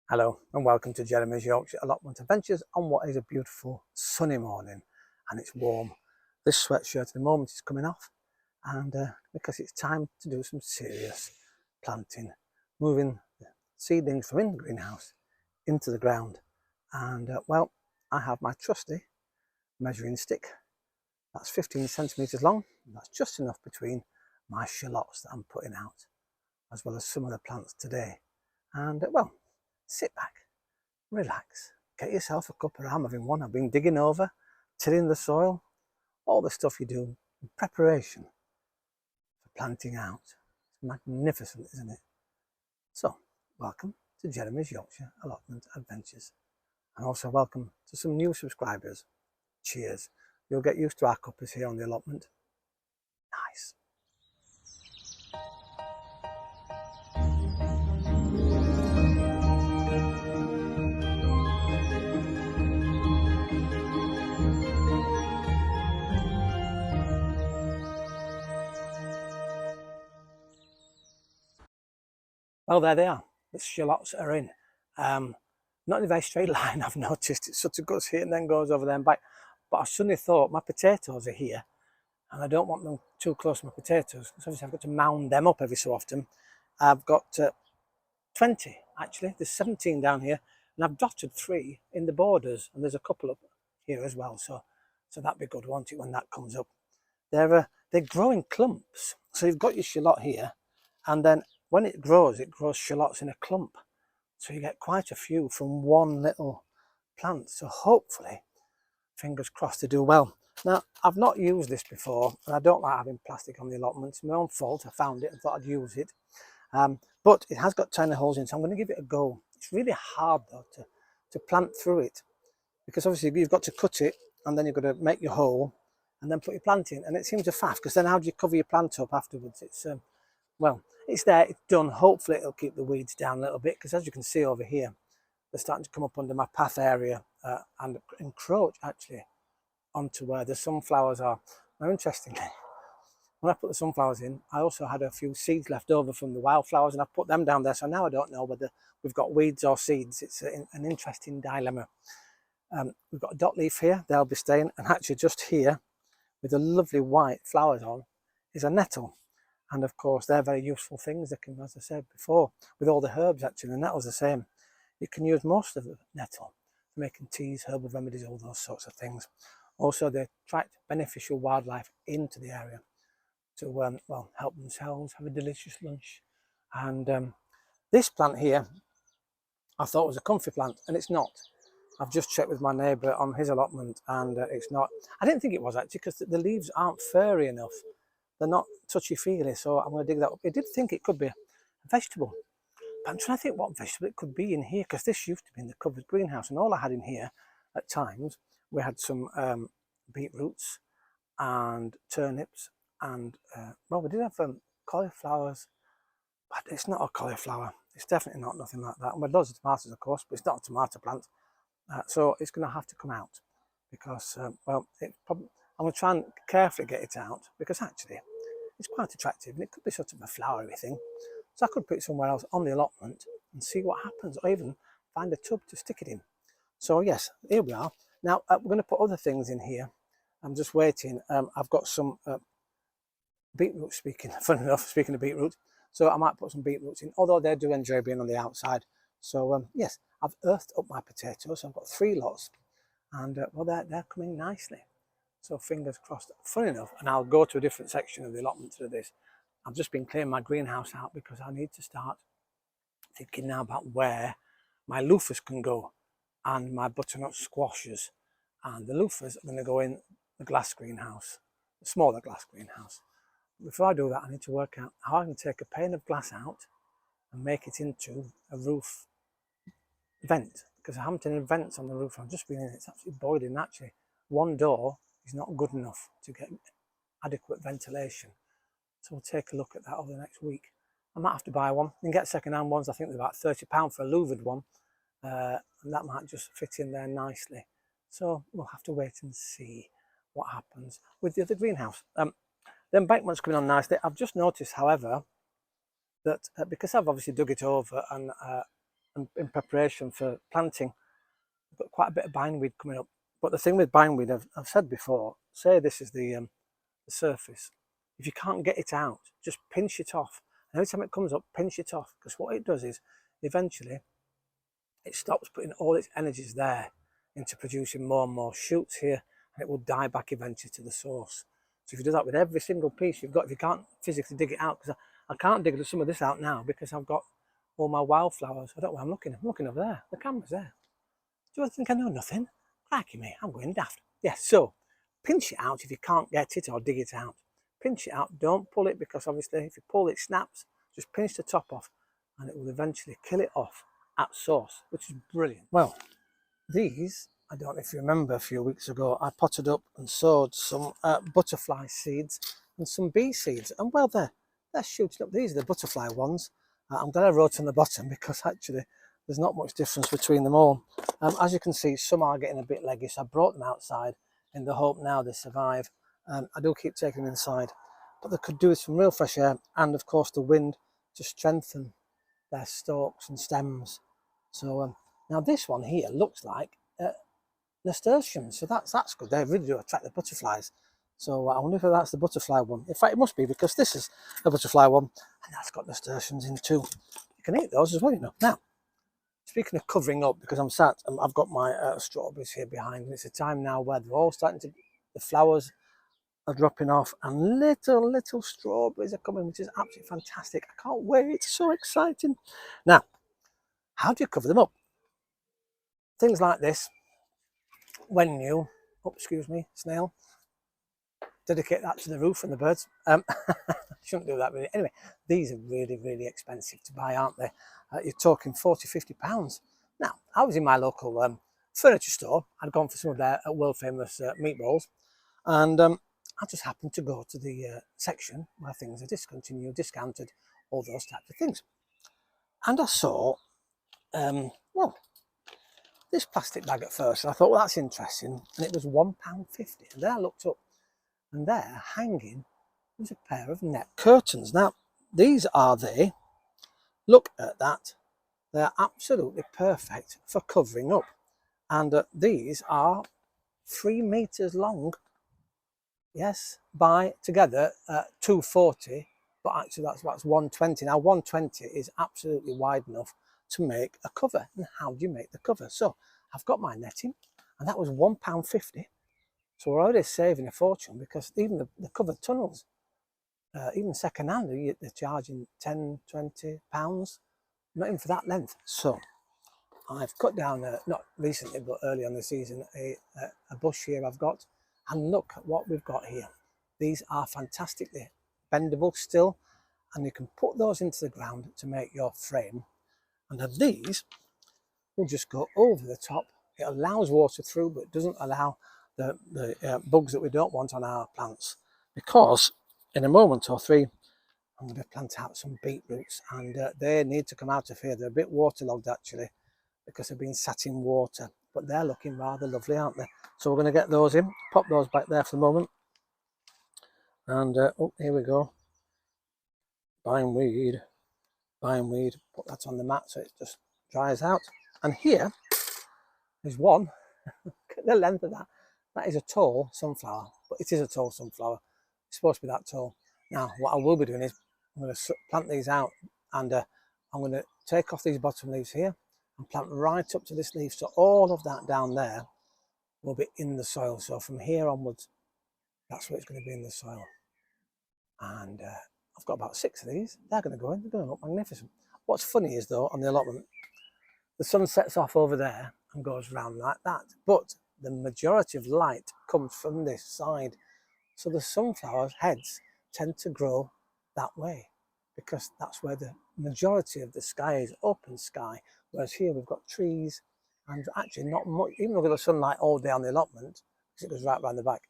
Hello and welcome to Jeremy's Yorkshire Allotment Adventures on what is a beautiful sunny morning, and it's warm. This sweatshirt at the moment is coming off, and because it's time to do some serious planting, moving the seedlings from in the greenhouse into the ground. And well, I have my trusty measuring stick. That's 15 centimetres long. That's just enough between my shallots that I'm putting out, as well as some of the plants today. And well, sit back, relax, get yourself a cup of I'm having one. I've been digging over, tilling the soil, all the stuff you do in preparation for planting out. It's magnificent, isn't it? So, welcome to Jeremy's Yorkshire Allotment Adventures. And also welcome to some new subscribers. Cheers. You'll get used to our cuppas here on the allotment. Nice. Well, there they are. The shallots are in. Not in a very straight line, I've noticed. It sort of goes here and then goes over there and back. But I suddenly thought my potatoes are here, and I don't want them too close to my potatoes, because obviously I've got to mound them up every so often. I've got 20 actually. There's 17 down here, and I've dotted 3 in the borders, and there's a couple up here as well. So that'd be good, won't it, when that comes up? They're growing clumps. So you've got your shallot here, and then when it grows shallots in a clump. So you get quite a few from one little plant. So hopefully, fingers crossed, to do well. Now, I've not used this before, and I don't like having plastic on the allotment. It's my own fault. I found it and thought I'd use it. But it has got tiny holes in it, so I'm going to give it a go. It's really hard, though, to plant through it, because obviously you've got to cut it, and then you've got to make your hole, and then put your plant in. And it seems a faff, because then how do you cover your plant up afterwards? It's well, it's there, it's done. Hopefully it'll keep the weeds down a little bit, because as you can see over here, they're starting to come up under my path area and encroach actually onto where the sunflowers are. Now, interestingly, when I put the sunflowers in, I also had a few seeds left over from the wildflowers, and I put them down there. So now I don't know whether we've got weeds or seeds. It's an interesting dilemma. We've got a dot leaf here, they'll be staying, and actually just here with the lovely white flowers on is a nettle. And of course, they're very useful things. They can, as I said before, with all the herbs actually, the nettle's the same. You can use most of the nettle for making teas, herbal remedies, all those sorts of things. Also, they attract beneficial wildlife into the area to, well, help themselves have a delicious lunch. And this plant here, I thought was a comfy plant, and it's not. I've just checked with my neighbour on his allotment, and it's not. I didn't think it was actually, because the leaves aren't furry enough. They're not touchy-feely, so I'm going to dig that up. I did think it could be a vegetable, but I'm trying to think what vegetable it could be in here, because this used to be in the covered greenhouse, and all I had in here at times, we had some beetroots and turnips, and well, we did have cauliflowers, but it's not a cauliflower. It's definitely not nothing like that. And we had loads of tomatoes, of course, but it's not a tomato plant. So it's going to have to come out, because well, I'm going to try and carefully get it out, because actually it's quite attractive, and it could be sort of a flowery thing. So I could put it somewhere else on the allotment and see what happens, or even find a tub to stick it in. So yes, here we are. Now we're going to put other things in here. I'm just waiting. I've got some beetroots, fun enough, speaking of beetroots. So I might put some beetroots in, although they do enjoy being on the outside. So yes, I've earthed up my potatoes. I've got 3 lots, and well, they're coming nicely. So fingers crossed. Funny enough, and I'll go to a different section of the allotment to this. I've just been clearing my greenhouse out, because I need to start thinking now about where my loofahs can go, and my butternut squashes. And the loofahs are going to go in the glass greenhouse, the smaller glass greenhouse. Before I do that, I need to work out how I can take a pane of glass out and make it into a roof vent, because I haven't any vents on the roof. I've just been in it. It's absolutely boiling actually. One door is not good enough to get adequate ventilation. So we'll take a look at that over the next week. I might have to buy one. You can get second-hand ones. I think they're about £30 for a louvered one, and that might just fit in there nicely. So we'll have to wait and see what happens with the other greenhouse. The embankment's coming on nicely. I've just noticed, however, that because I've obviously dug it over and and in preparation for planting. I've got quite a bit of bindweed coming up. But the thing with bindweed, I've said before, say this is the surface. If you can't get it out, just pinch it off. And every time it comes up, pinch it off, because what it does is eventually it stops putting all its energies there into producing more and more shoots here, and it will die back eventually to the source. So if you do that with every single piece you've got, if you can't physically dig it out, because I can't dig some of this out now because I've got all my wildflowers. I don't know where I'm looking. I'm looking over there. The camera's there. Do I think I know nothing? Crikey me, I'm going daft. Yes, so pinch it out if you can't get it, or dig it out. Pinch it out, don't pull it, because obviously if you pull it snaps. Just pinch the top off and it will eventually kill it off at source, which is brilliant. Well, these, I don't know if you remember, a few weeks ago I potted up and sowed some butterfly seeds and some bee seeds, and well, they're shooting up. These are the butterfly ones. I'm glad I wrote on the bottom, because actually there's not much difference between them all. As you can see, some are getting a bit leggy, so I brought them outside in the hope now they survive. I do keep taking them inside, but they could do with some real fresh air, and of course the wind to strengthen their stalks and stems. So now this one here looks like nasturtiums, so that's good. They really do attract the butterflies. So I wonder if that's the butterfly one. In fact, it must be, because this is a butterfly one, and that's got nasturtiums in too. You can eat those as well, you know. Now, speaking of covering up, because I'm sat, I've got my strawberries here behind, and it's a time now where they're all starting to, the flowers are dropping off, and little strawberries are coming, which is absolutely fantastic. I can't wait, it's so exciting. Now, how do you cover them up? Things like this, when new, oh, excuse me, snail, dedicate that to the roof and the birds. Shouldn't do that really. Anyway, these are really expensive to buy, aren't they? You're talking 40, 50 pounds. Now, I was in my local furniture store. I'd gone for some of their world famous meatballs, and I just happened to go to the section where things are discontinued, discounted, all those types of things. And I saw, well, this plastic bag at first, and I thought, well, that's interesting, and it was £1.50. And then I looked up, and there, hanging, was a pair of net curtains. Now, these are they. Look at that. They're absolutely perfect for covering up. And these are 3 meters long. Yes, by together 240, but actually that's 120. Now 120 is absolutely wide enough to make a cover. And how do you make the cover? So I've got my netting, and that was £1.50. So we're already saving a fortune, because even the covered tunnels, even second hand, they're charging 10, 20 pounds, not even for that length. So I've cut down, not recently, but early on the season, a bush here I've got, and look at what we've got here. These are fantastically bendable still, and you can put those into the ground to make your frame. And then these will just go over the top. It allows water through, but it doesn't allow the bugs that we don't want on our plants, because in a moment or three I'm going to plant out some beetroots, and they need to come out of here. They're a bit waterlogged actually, because they've been sat in water, but they're looking rather lovely, aren't they? So we're going to get those in, pop those back there for the moment, and oh, here we go. Bindweed, put that on the mat so it just dries out. And here is one. Look at the length of that. That is a tall sunflower, but it is a tall sunflower. It's supposed to be that tall. Now, what I will be doing is I'm going to plant these out, and I'm going to take off these bottom leaves here and plant right up to this leaf. So all of that down there will be in the soil. So from here onwards, that's where it's going to be, in the soil. And I've got about 6 of these. They're going to go in. They're going to look magnificent. What's funny is, though, on the allotment, the sun sets off over there and goes round like that, but the majority of light comes from this side. So the sunflower heads tend to grow that way, because that's where the majority of the sky is, open sky, whereas here we've got trees and actually not much. Even though we've got sunlight all day on the allotment, because it goes right round the back,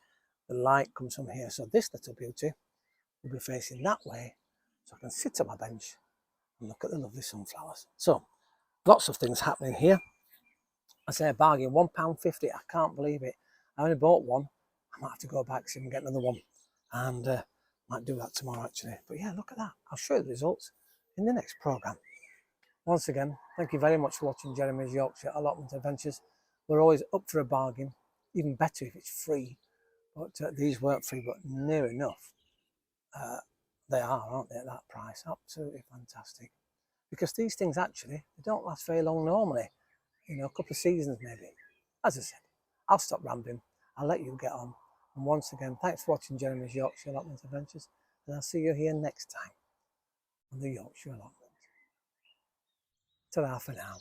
the light comes from here. So this little beauty will be facing that way, so I can sit on my bench and look at the lovely sunflowers. So lots of things happening here. I say a bargain, £1.50. I can't believe it. I only bought one. I might have to go back, see if I can get another one, and might do that tomorrow actually. But yeah, look at that. I'll show you the results in the next programme. Once again, thank you very much for watching Jeremy's Yorkshire allotment adventures. We're always up for a bargain, even better if it's free. But these weren't free, but near enough. They are, aren't they, at that price? Absolutely fantastic. Because these things actually, they don't last very long normally. You know, a couple of seasons maybe. As I said, I'll stop rambling. I'll let you get on. And once again, thanks for watching Jeremy's Yorkshire allotment adventures. And I'll see you here next time on the Yorkshire allotment. Ta-ra for now.